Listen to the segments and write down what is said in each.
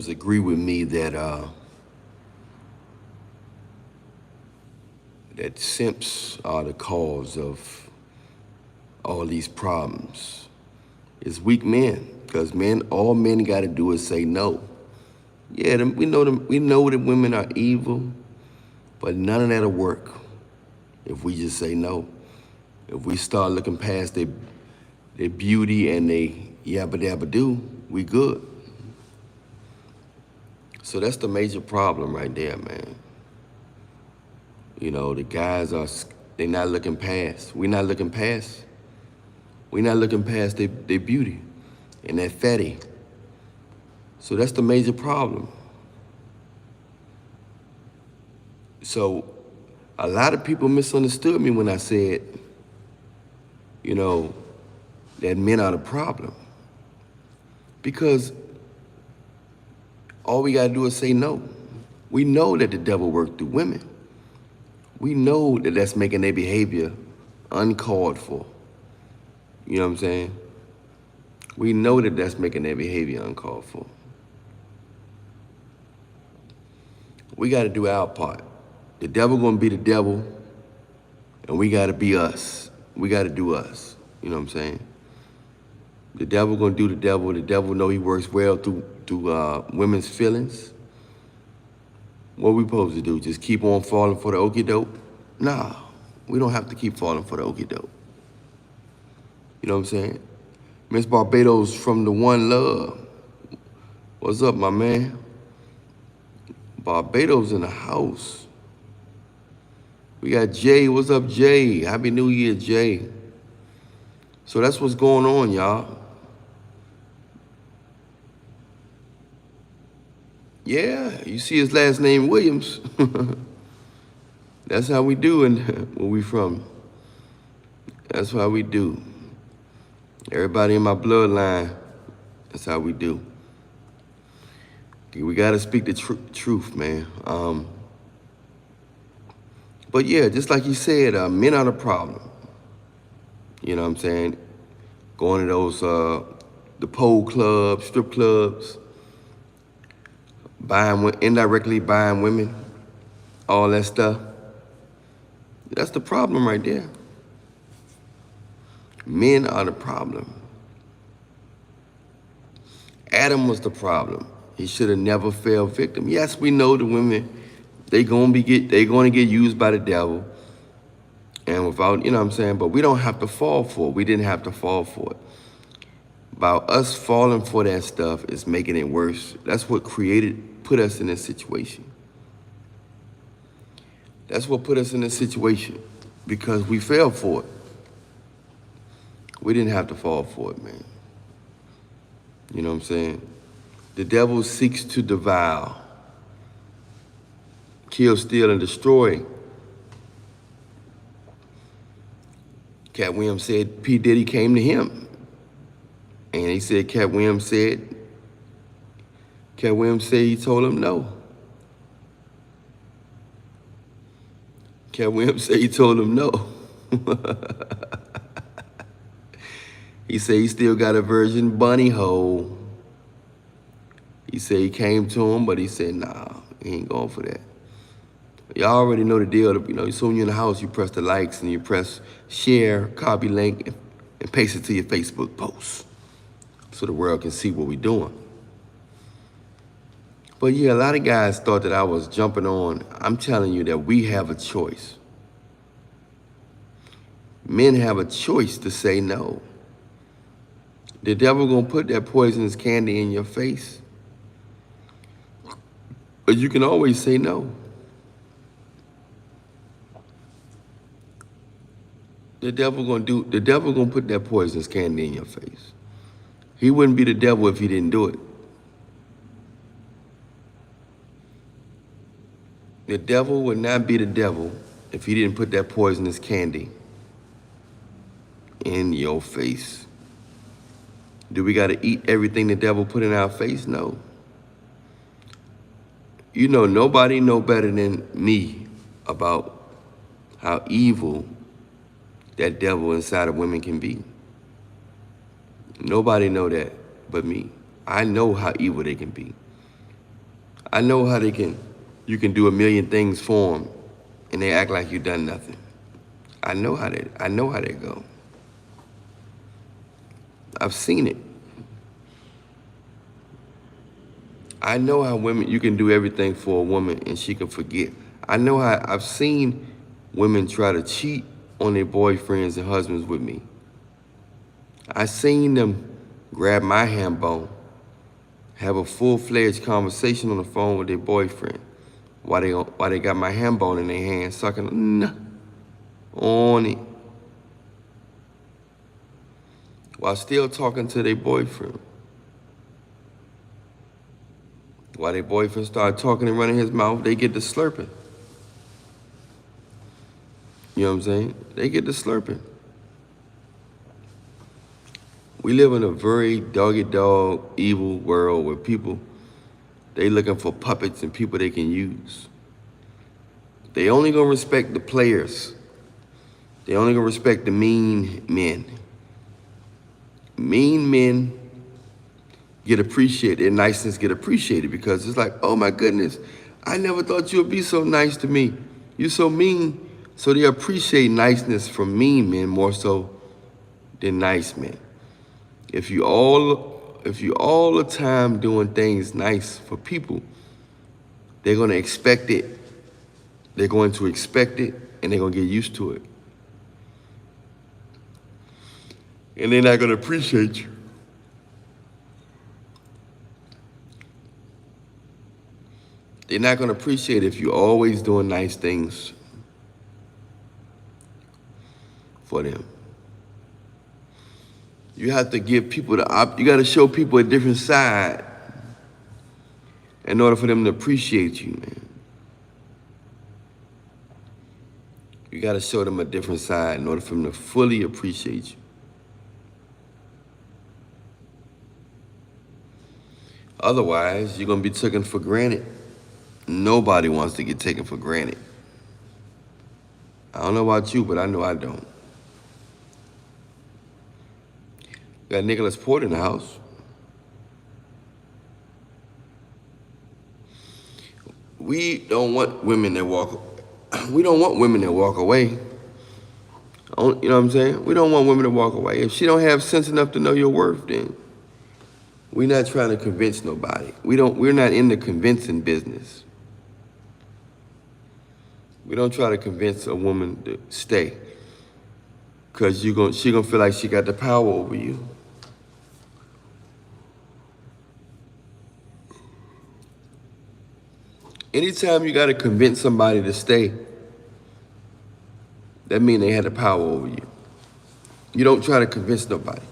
agree with me that that simps are the cause of all these problems. It's weak men, because all men got to do is say no. Yeah, we know that women are evil, but none of that'll work if we just say no. If we start looking past their beauty and they yabba dabba do, we good. So that's the major problem right there, man. You know, the guys they not looking past. We're not looking past. We're not looking past their beauty and that fatty. So that's the major problem. So a lot of people misunderstood me when I said, you know, that men are the problem. Because all we gotta do is say no. We know that the devil worked through women. We know that that's making their behavior uncalled for. You know what I'm saying? We know that that's making their behavior uncalled for. We got to do our part. The devil gonna be the devil, and we got to be us. We got to do us. You know what I'm saying? The devil gonna do the devil. The devil know he works well through women's feelings. What we supposed to do? Just keep on falling for the okie doke? Nah, we don't have to keep falling for the okie doke. You know what I'm saying? Miss Barbados from the One Love. What's up, my man? Barbados in the house. We got Jay. What's up, Jay? Happy New Year, Jay. So that's what's going on, y'all. Yeah, you see his last name, Williams. That's how we do and where we from. That's how we do. Everybody in my bloodline, that's how we do. We gotta speak the truth, man. But yeah, just like you said, men are the problem. You know what I'm saying? Going to those, the pole clubs, strip clubs, indirectly buying women, all that stuff. That's the problem right there. Men are the problem. Adam was the problem. He should have never fell victim. Yes, we know the women, they gonna get used by the devil. And without, you know what I'm saying? But we don't have to fall for it. We didn't have to fall for it. By us falling for that stuff is making it worse. That's what put us in this situation. That's what put us in this situation, because we fell for it. We didn't have to fall for it, man. You know what I'm saying? The devil seeks to devour, kill, steal, and destroy. Katt Williams said P. Diddy came to him. And he said Katt Williams said he told him no. Katt Williams said he told him no. He said he still got a virgin bunny hole. He said he came to him, but he said, nah, he ain't going for that. Y'all already know the deal. You know, so when you're in the house, you press the likes and you press share, copy link, and paste it to your Facebook post so the world can see what we're doing. But yeah, a lot of guys thought that I was jumping on. I'm telling you that we have a choice. Men have a choice to say no. The devil gonna put that poisonous candy in your face, but you can always say no. The devil gonna put that poisonous candy in your face. He wouldn't be the devil if he didn't do it. The devil would not be the devil if he didn't put that poisonous candy in your face. Do we gotta eat everything the devil put in our face? No. You know, nobody know better than me about how evil that devil inside of women can be. Nobody know that but me. I know how evil they can be. I know how you can do a million things for them, and they act like you done nothing. I know how they go. I've seen it. I know how you can do everything for a woman and she can forget. I know how I've seen women try to cheat on their boyfriends and husbands with me. I seen them grab my hand bone, have a full-fledged conversation on the phone with their boyfriend while they got my hand bone in their hand, sucking on it, while still talking to their boyfriend. While their boyfriend started talking and running his mouth, they get to slurping. You know what I'm saying? They get to slurping. We live in a very dog-eat-dog, evil world where people, they looking for puppets and people they can use. They only gonna respect the players. They only gonna respect the mean men. Mean men get appreciated, their niceness get appreciated because it's like, oh my goodness, I never thought you would be so nice to me. You're so mean. So they appreciate niceness from mean men more so than nice men. If you all the time doing things nice for people, they're gonna expect it. They're going to expect it and they're gonna get used to it. And they're not gonna appreciate you. They're not gonna appreciate it if you're always doing nice things for them. You have to give people you gotta show people a different side in order for them to appreciate you, man. You gotta show them a different side in order for them to fully appreciate you. Otherwise, you're gonna be taken for granted. Nobody wants to get taken for granted. I don't know about you, but I know I don't. Got Nicholas Porter in the house. We don't want women that walk away. You know what I'm saying? We don't want women to walk away. If she don't have sense enough to know your worth, then we're not trying to convince nobody. We're not in the convincing business. We don't try to convince a woman to stay because she gonna feel like she got the power over you. Anytime you gotta convince somebody to stay, that means they had the power over you. You don't try to convince nobody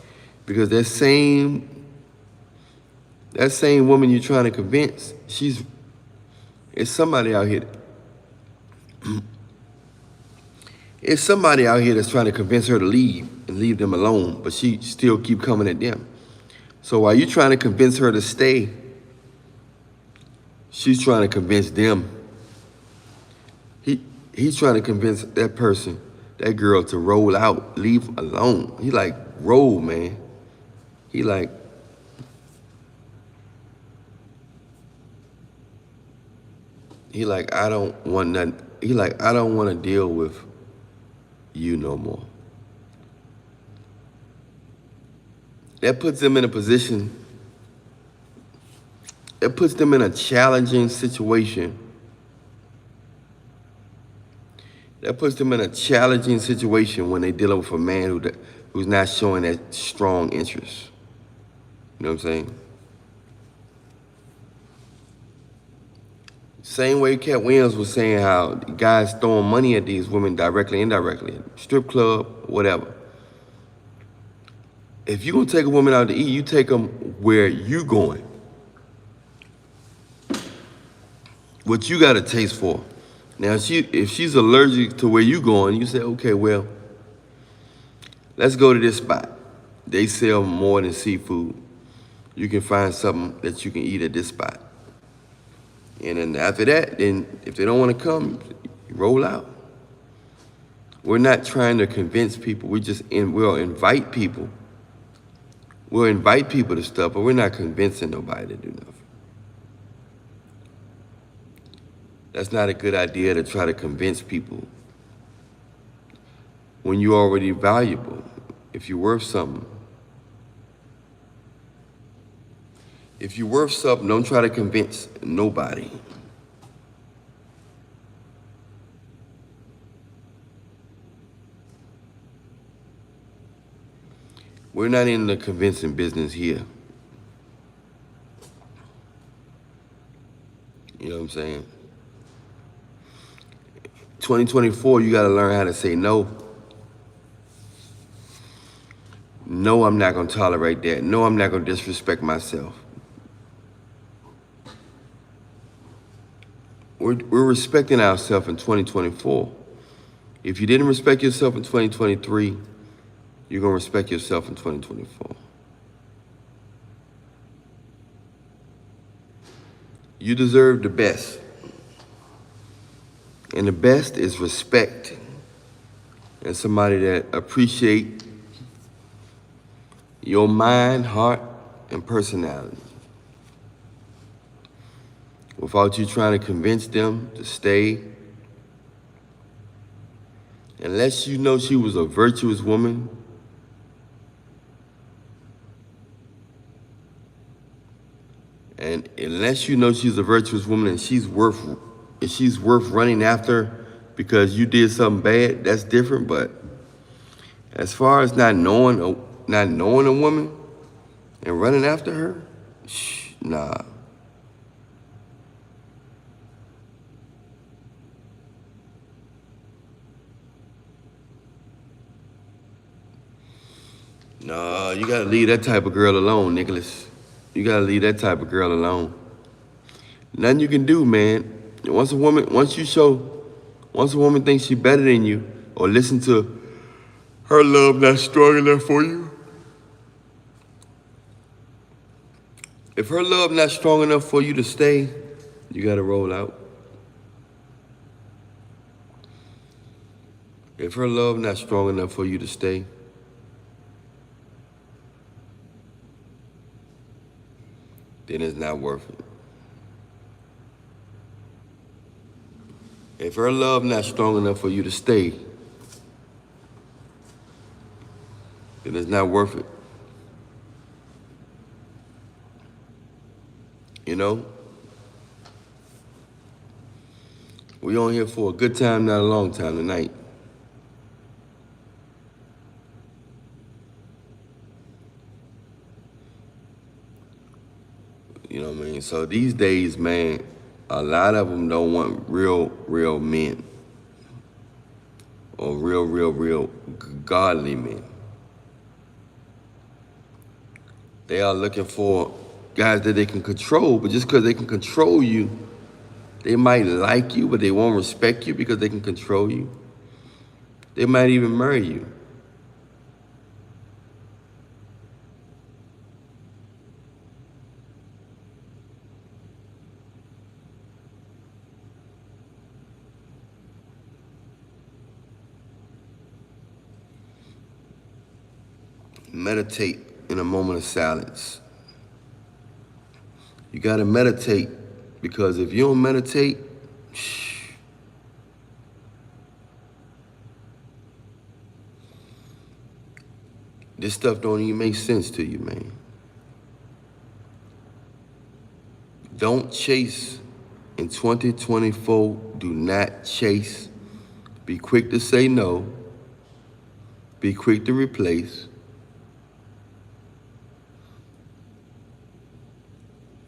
because that same woman you're trying to convince, it's somebody out here. It's somebody out here that's trying to convince her to leave and leave them alone, but she still keep coming at them. So while you're trying to convince her to stay, she's trying to convince them. He's trying to convince that person, that girl, to roll out, leave alone. He like, roll, man. He like, I don't want nothing. He like, I don't want to deal with you no more. That puts them in a position, it puts them in a challenging situation. That puts them in a challenging situation when they're dealing with a man who's not showing that strong interest. You know what I'm saying? Same way Katt Williams was saying how guys throwing money at these women directly, indirectly, strip club, whatever. If you're gonna take a woman out to eat, you take them where you going. What you got a taste for. Now, if she's allergic to where you going, you say, okay, well, let's go to this spot. They sell more than seafood. You can find something that you can eat at this spot. And then after that, then if they don't want to come, you roll out. We're not trying to convince people. We'll invite people. We'll invite people to stuff, but we're not convincing nobody to do nothing. That's not a good idea to try to convince people when you're already valuable, if you're worth something. If you're worth something, don't try to convince nobody. We're not in the convincing business here. You know what I'm saying? 2024, you gotta learn how to say no. No, I'm not gonna tolerate that. No, I'm not gonna disrespect myself. We're respecting ourselves in 2024. If you didn't respect yourself in 2023, you're gonna respect yourself in 2024. You deserve the best. And the best is respect. And somebody that appreciate your mind, heart, and personality. Without you trying to convince them to stay. Unless you know she was a virtuous woman, and unless you know she's a virtuous woman and she's worth running after because you did something bad, that's different. But as far as not knowing a woman and running after her, nah. Nah, you gotta leave that type of girl alone, Nicholas. You gotta leave that type of girl alone. Nothing you can do, man. Once a woman thinks she's better than you, or listen to her love not strong enough for you. If her love not strong enough for you to stay, you gotta roll out. If her love not strong enough for you to stay, then it's not worth it. If her love not strong enough for you to stay, then it's not worth it. You know? We on here for a good time, not a long time tonight. You know what I mean? So these days, man, a lot of them don't want real men. Or real godly men. They are looking for guys that they can control, but just because they can control you, they might like you, but they won't respect you because they can control you. They might even marry you. Meditate in a moment of silence. You gotta meditate, because if you don't meditate, this stuff don't even make sense to you, man. Don't chase in 2024. Do not chase. Be quick to say no. Be quick to replace.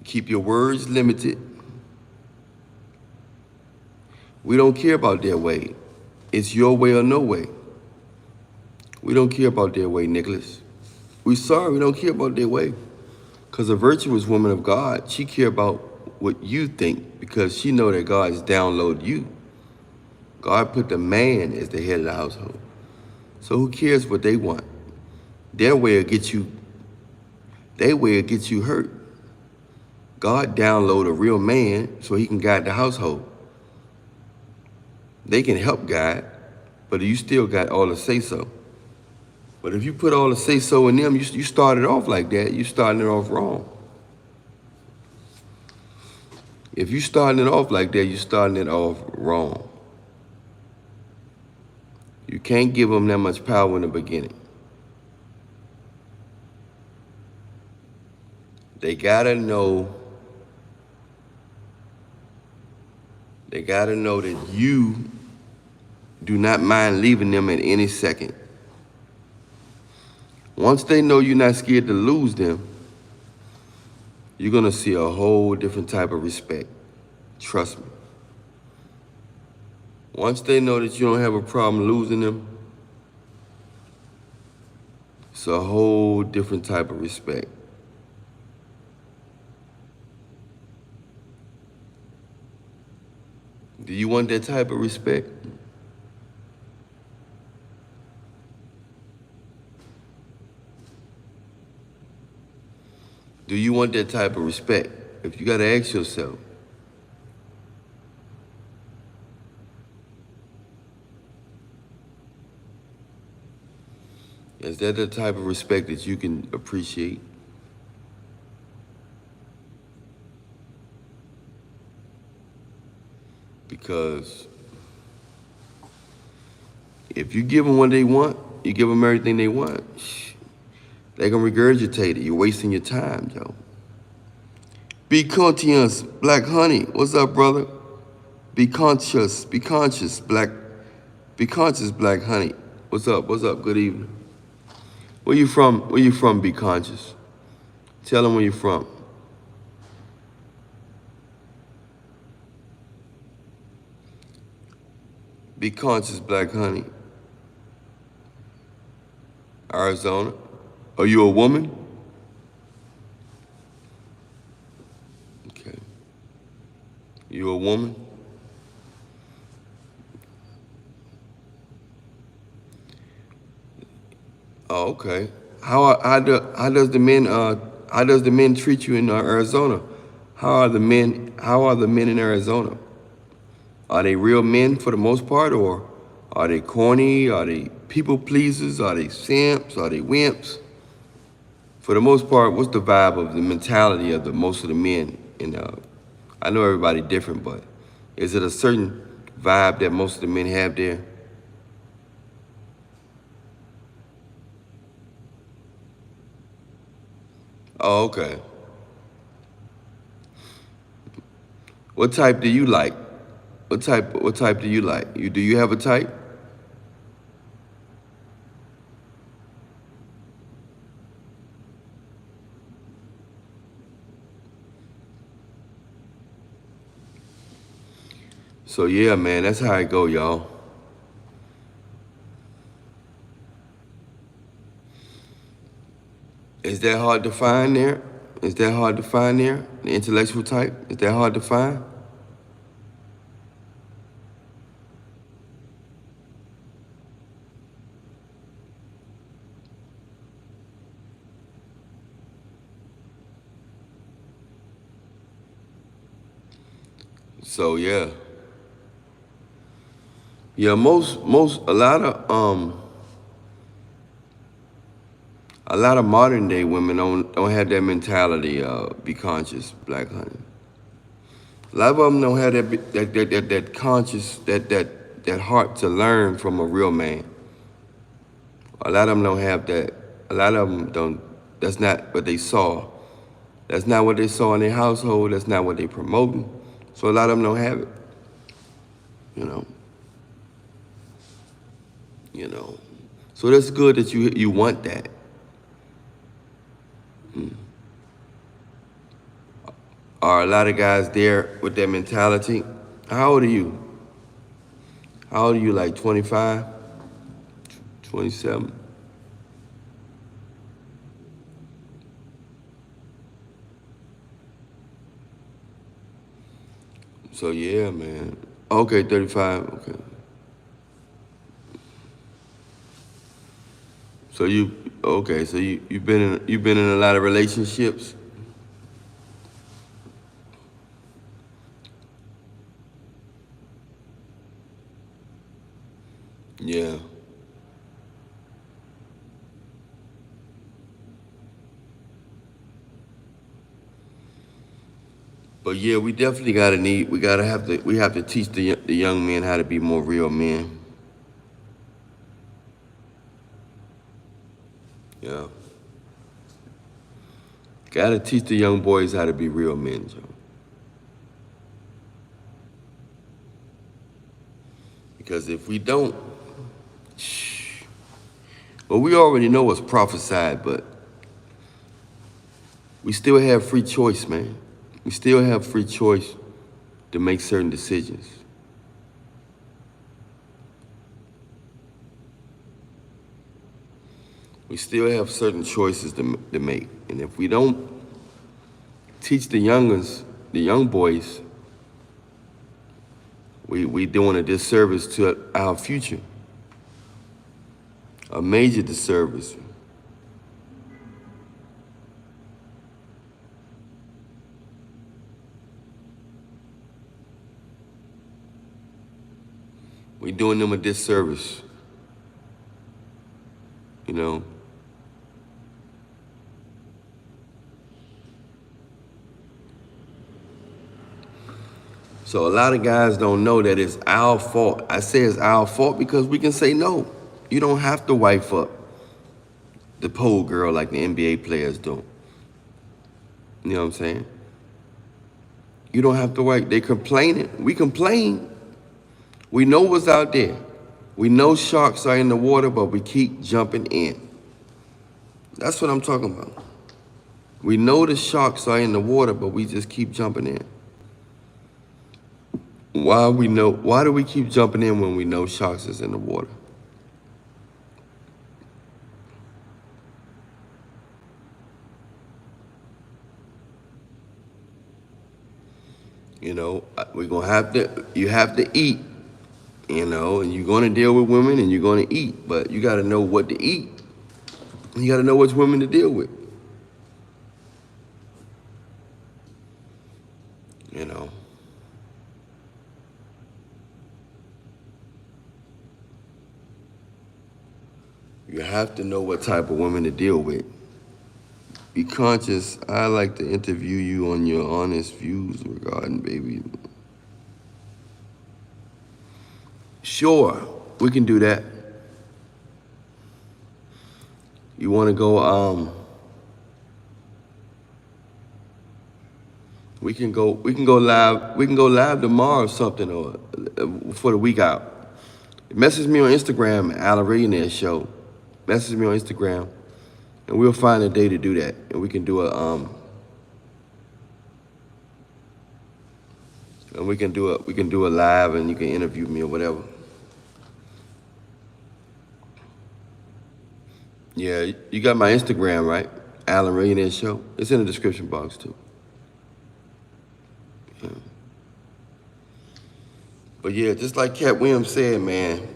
Keep your words limited. We don't care about their way. It's your way or no way. We don't care about their way, Nicholas. We sorry, we don't care about their way. Because a virtuous woman of God, she care about what you think, because she know that God has downloaded you. God put the man as the head of the household. So who cares what they want? Their way will get you hurt. God download a real man so he can guide the household. They can help guide, but you still got all the say-so. But if you put all the say-so in them, you started off like that, you starting it off wrong. If you starting it off like that, you're starting it off wrong. You can't give them that much power in the beginning. They gotta know that you do not mind leaving them at any second. Once they know you're not scared to lose them, you're gonna see a whole different type of respect. Trust me. Once they know that you don't have a problem losing them, it's a whole different type of respect. Do you want that type of respect? Do you want that type of respect? If you gotta ask yourself. Is that the type of respect that you can appreciate? Because if you give them what they want, you give them everything they want, they gonna regurgitate it. You're wasting your time, Joe. Be conscious, Black Honey. What's up, brother? Be conscious, Black Honey. What's up? Good evening. Where you from, Be Conscious? Tell them where you from. Be conscious, Black Honey. Arizona. Are you a woman? Okay. You a woman? Oh, okay. How does the men treat you in Arizona? How are the men in Arizona? Are they real men for the most part, or are they corny? Are they people pleasers? Are they simps? Are they wimps? For the most part, what's the vibe of the mentality of most of the men in I know everybody different, but is it a certain vibe that most of the men have there? Oh, okay. What type do you like? What type do you like? Do you have a type? So yeah, man, that's how it go, y'all. Is that hard to find there? Is that hard to find there? The intellectual type? Is that hard to find? So yeah. Yeah, a lot of modern day women don't have that mentality, be conscious, Black Honey. A lot of them don't have that conscious, that heart to learn from a real man. A lot of them don't have that. A lot of them don't. That's not what they saw. That's not what they saw in their household. That's not what they promoting. So a lot of them don't have it. You know. You know. So that's good that you want that. Are a lot of guys there with that mentality? How old are you? How old are you? Like 25, 27? So yeah, man. Okay, 35. Okay. So you've been in a lot of relationships. Yeah. But yeah, we definitely we have to teach the young men how to be more real men. Yeah. Gotta teach the young boys how to be real men, Joe. Because if we don't, well, we already know what's prophesied, but we still have free choice, man. We still have free choice to make certain decisions. We still have certain choices to make. And if we don't teach the young boys, we doing a disservice to our future. A major disservice. We doing them a disservice. You know? So a lot of guys don't know that it's our fault. I say it's our fault because we can say no. You don't have to wife up the pole girl like the NBA players do. You know what I'm saying? You don't have to wife. They complaining. We complain. We know what's out there. We know sharks are in the water, but we keep jumping in. That's what I'm talking about. We know the sharks are in the water, but we just keep jumping in. Why do we keep jumping in when we know sharks is in the water? You know, you have to eat, you know, and you're gonna deal with women and you're gonna eat, but you gotta know what to eat. You gotta know which women to deal with. You know. You have to know what type of women to deal with. Be conscious. I like to interview you on your honest views regarding baby. Sure, we can do that. You want to go? We can go live. We can go live tomorrow or something, or for the week out. Message me on Instagram, Alan Millionaire Show. Message me on Instagram, and we'll find a day to do that, and we can do a we can do a live, and you can interview me or whatever. Yeah, you got my Instagram, right? Alan Millionaire Show. It's in the description box too. Yeah. But yeah, just like Katt Williams said, man,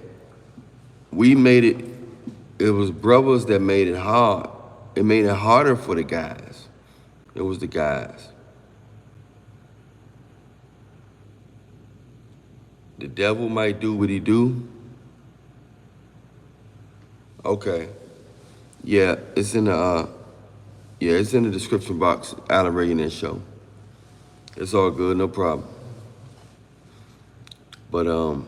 we made it. It was brothers that made it hard. It made it harder for the guys. It was the guys. The devil might do what he do. Okay. Yeah, it's in the description box. Alan Millionaire Show. It's all good, no problem. But all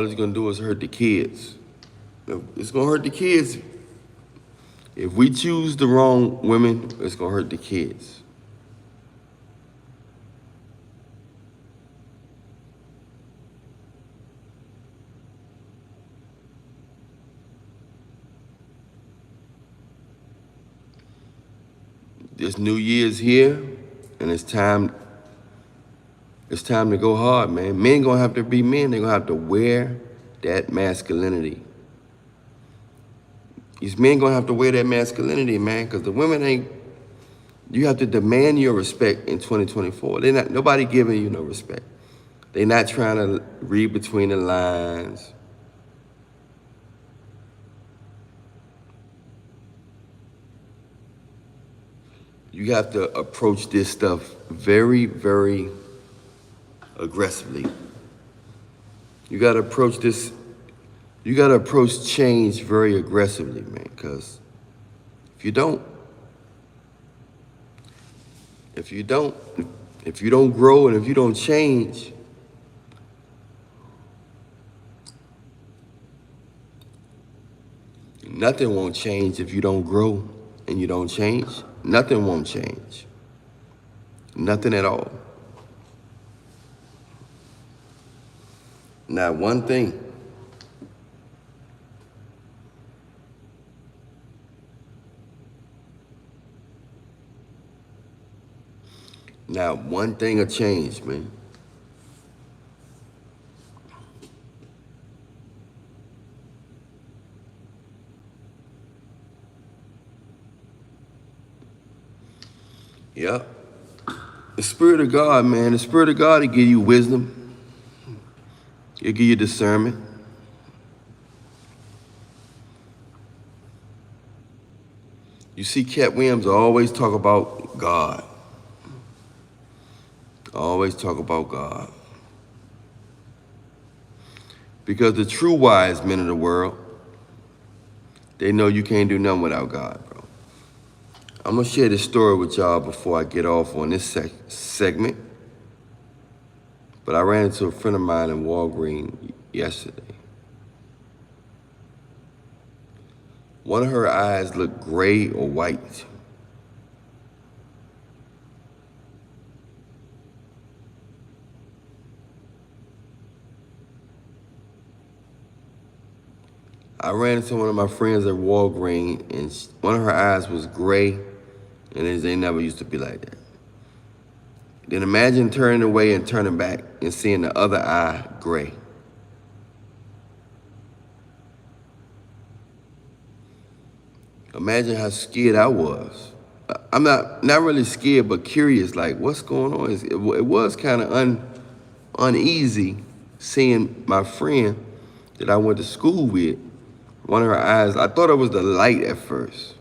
it's gonna do is hurt the kids. It's gonna hurt the kids. If we choose the wrong women, it's gonna hurt the kids. This New Year's here, and it's time to go hard, man. Men gonna have to be men. They're gonna have to wear that masculinity. These men gonna have to wear that masculinity, man, because the women ain't. You have to demand your respect in 2024. Nobody giving you no respect. They're not trying to read between the lines. You have to approach this stuff very, very aggressively. You gotta approach change very aggressively, man, because If you don't, if you don't, if you don't grow and if you don't change, nothing won't change. If you don't grow and you don't change, nothing won't change. Nothing at all. Not one thing. Not one thing will change, man. Yep. The Spirit of God, man. The Spirit of God will give you wisdom. It'll give you discernment. You see, Katt Williams always talk about God. Always talk about God. Because the true wise men of the world, they know you can't do nothing without God, bro. I'm gonna share this story with y'all before I get off on this segment. But I ran into a friend of mine in Walgreens yesterday. One of her eyes looked gray or white. I ran into one of my friends at Walgreens, and one of her eyes was gray, and they never used to be like that. Then imagine turning away and turning back and seeing the other eye gray. Imagine how scared I was. I'm not really scared, but curious, like what's going on? It was kind of uneasy seeing my friend that I went to school with. One of her eyes, I thought it was the light at first.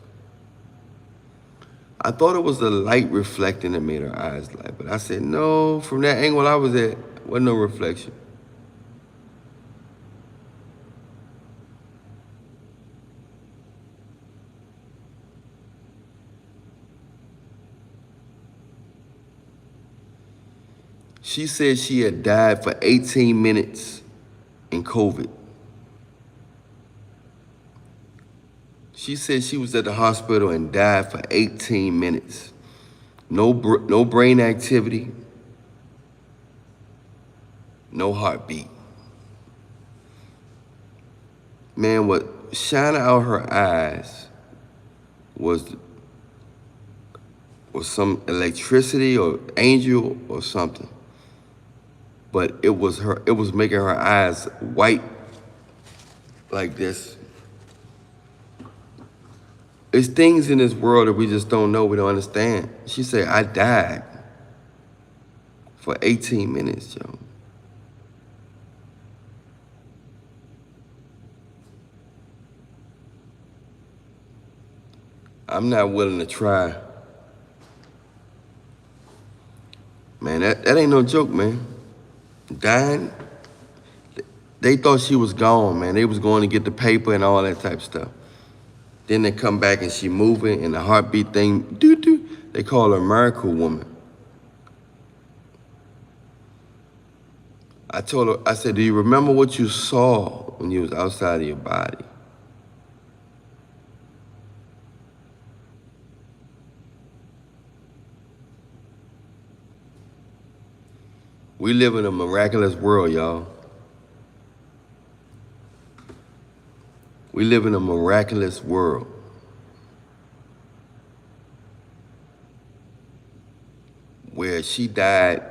I thought it was the light reflecting that made her eyes light, but I said, no, from that angle I was at, wasn't no reflection. She said she had died for 18 minutes in COVID. She said she was at the hospital and died for 18 minutes. No brain activity, no heartbeat. Man, what shined out her eyes was some electricity or angel or something. But it was making her eyes white like this. There's things in this world that we just don't know, we don't understand. She said, I died for 18 minutes, yo. I'm not willing to try. Man, that ain't no joke, man. Dying, they thought she was gone, man. They was going to get the paper and all that type of stuff. Then they come back and she moving and the heartbeat thing, doo-doo. They call her a miracle woman. I told her, I said, do you remember what you saw when you was outside of your body? We live in a miraculous world, y'all. We live in a miraculous world. Where she died,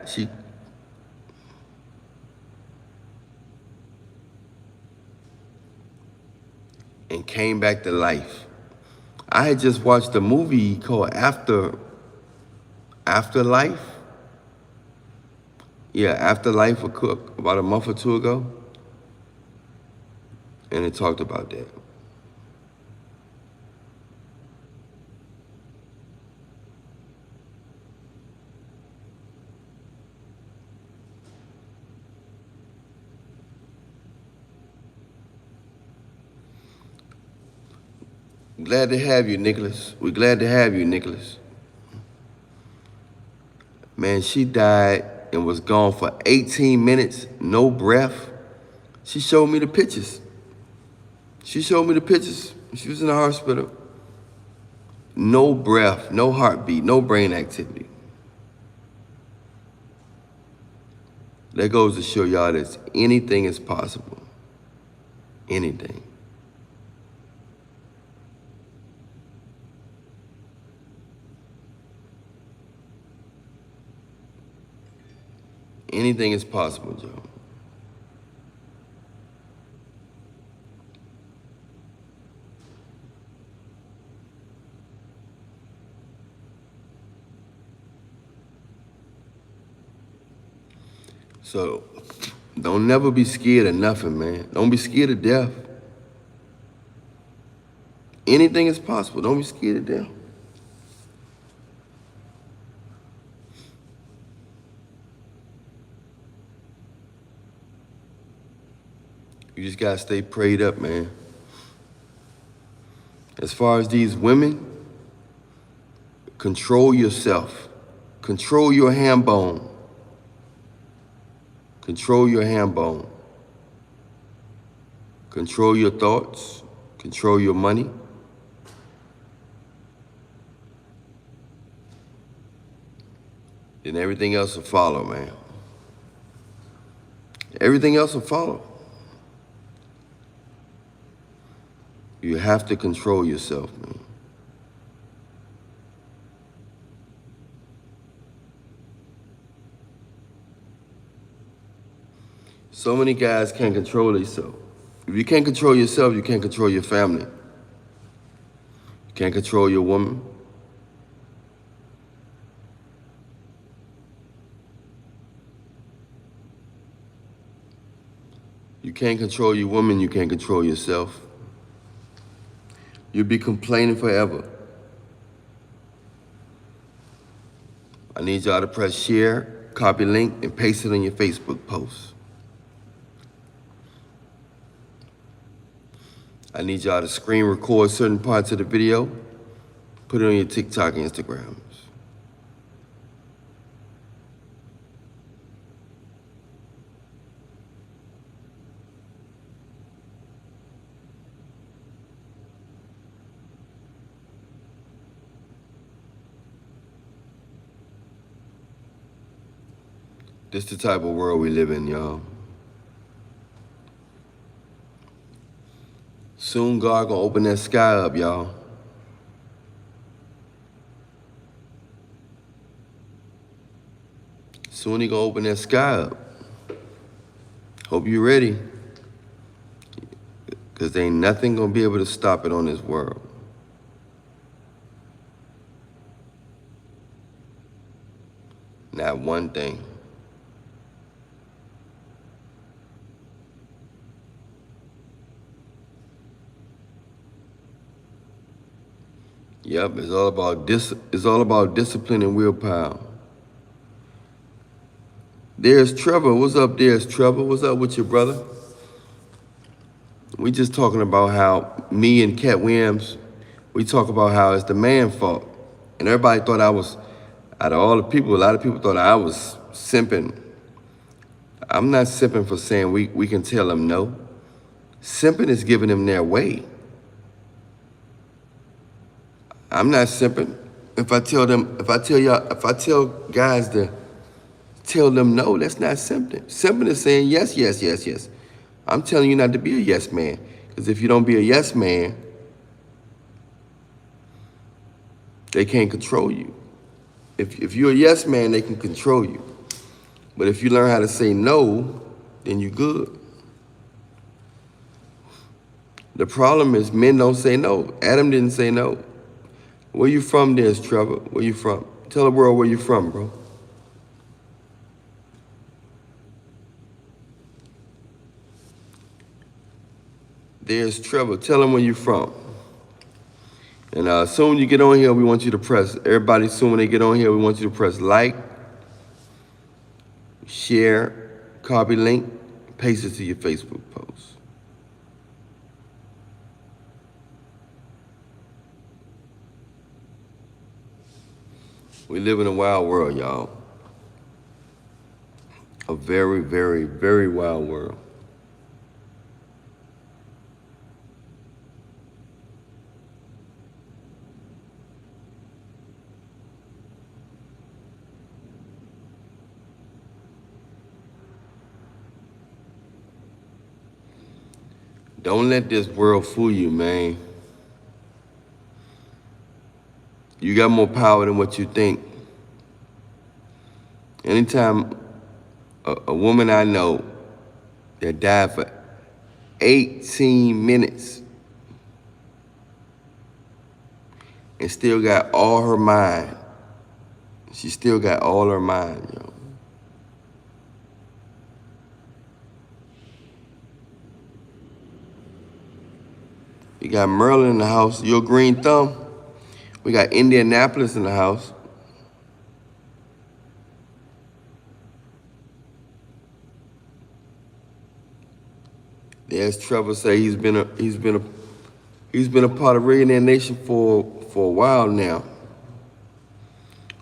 and came back to life. I had just watched a movie called Afterlife. Yeah, Afterlife about a month or two ago. And it talked about that. Glad to have you, Nicholas. We're glad to have you, Nicholas. Man, she died and was gone for 18 minutes, no breath. She showed me the pictures. She showed me the pictures. She was in the hospital. No breath, no heartbeat, no brain activity. That goes to show y'all that anything is possible. Anything. Anything is possible, Joe. So, don't never be scared of nothing, man. Don't be scared of death. Anything is possible. Don't be scared of death. You just gotta stay prayed up, man. As far as these women, control yourself. Control your ham bone. Control your ham bone. Control your thoughts. Control your money. Then everything else will follow, man. Everything else will follow. You have to control yourself, man. So many guys can't control themselves. If you can't control yourself, you can't control your family. You can't control your woman. You can't control your woman, you can't control yourself. You'll be complaining forever. I need y'all to press share, copy link, and paste it on your Facebook post. I need y'all to screen record certain parts of the video, put it on your TikTok and Instagrams. This the type of world we live in, y'all. Soon God gonna open that sky up, y'all. Soon he gonna open that sky up. Hope you ready. Cause there ain't nothing gonna be able to stop it on this world. Not one thing. Yep, it's all about discipline and willpower. There's Trevor. What's up, there's Trevor? What's up with your brother? We just talking about how me and Katt Williams, we talk about how it's the man's fault. And everybody thought I was, out of all the people, a lot of people thought I was simping. I'm not simping for saying we can tell them no. Simping is giving them their way. I'm not simping. If I tell guys to tell them no, that's not simping. Simping is saying yes, yes, yes, yes. I'm telling you not to be a yes man. Because if you don't be a yes man, they can't control you. If you're a yes man, they can control you. But if you learn how to say no, then you're good. The problem is men don't say no. Adam didn't say no. Where you from, there's Trevor? Where you from? Tell the world where you from, bro. There's Trevor. Tell him where you from. And soon you get on here, we want you to press, everybody soon when they get on here, we want you to press like, share, copy link, paste it to your Facebook post. We live in a wild world, y'all. A very, very, very wild world. Don't let this world fool you, man. You got more power than what you think. Anytime a woman I know that died for 18 minutes and still got all her mind, she still got all her mind, yo. You got Merlin in the house, your green thumb. We got Indianapolis in the house. There's Trevor say he's been a part of Millionaire Nation for a while now.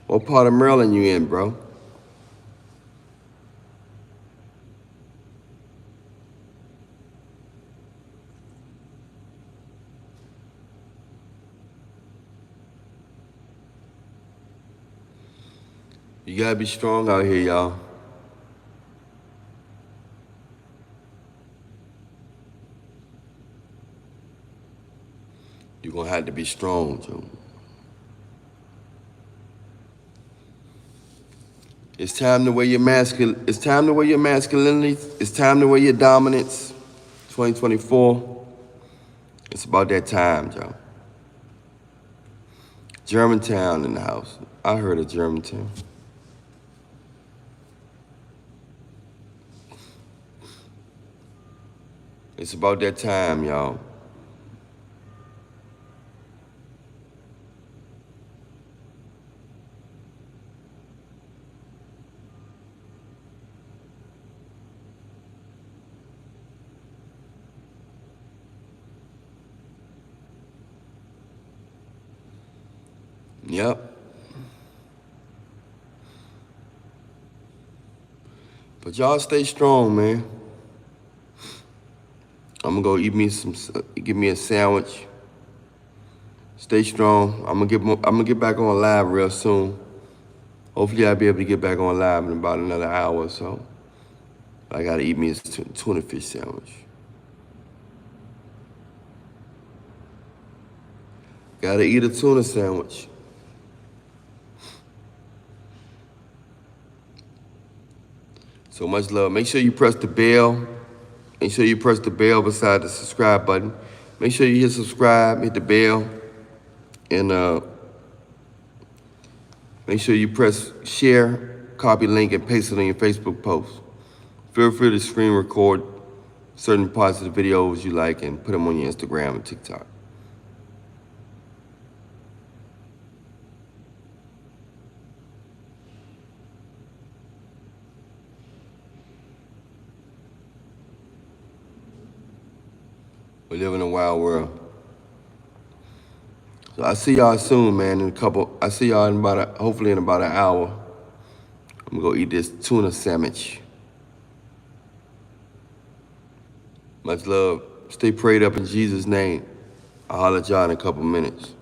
What part of Maryland you in, bro? You gotta be strong out here, y'all. You're gonna have to be strong, Joe. It's time to wear your It's time to wear your masculinity. It's time to wear your dominance. 2024. It's about that time, Joe. Germantown in the house. I heard of Germantown. It's about that time, y'all. Yep. But y'all stay strong, man. I'm gonna go eat me give me a sandwich. Stay strong. I'm gonna get back on live real soon. Hopefully I'll be able to get back on live in about another hour or so. I gotta eat me a tuna fish sandwich. Gotta eat a tuna sandwich. So much love. Make sure you press the bell. Make sure you press the bell beside the subscribe button. Make sure you hit subscribe, hit the bell, and make sure you press share, copy link, and paste it on your Facebook post. Feel free to screen record certain parts of the videos you like and put them on your Instagram and TikTok. We live in a wild world. So I see y'all soon, man. I see y'all in hopefully in about an hour. I'm gonna go eat this tuna sandwich. Much love. Stay prayed up in Jesus' name. I'll holler at y'all in a couple minutes.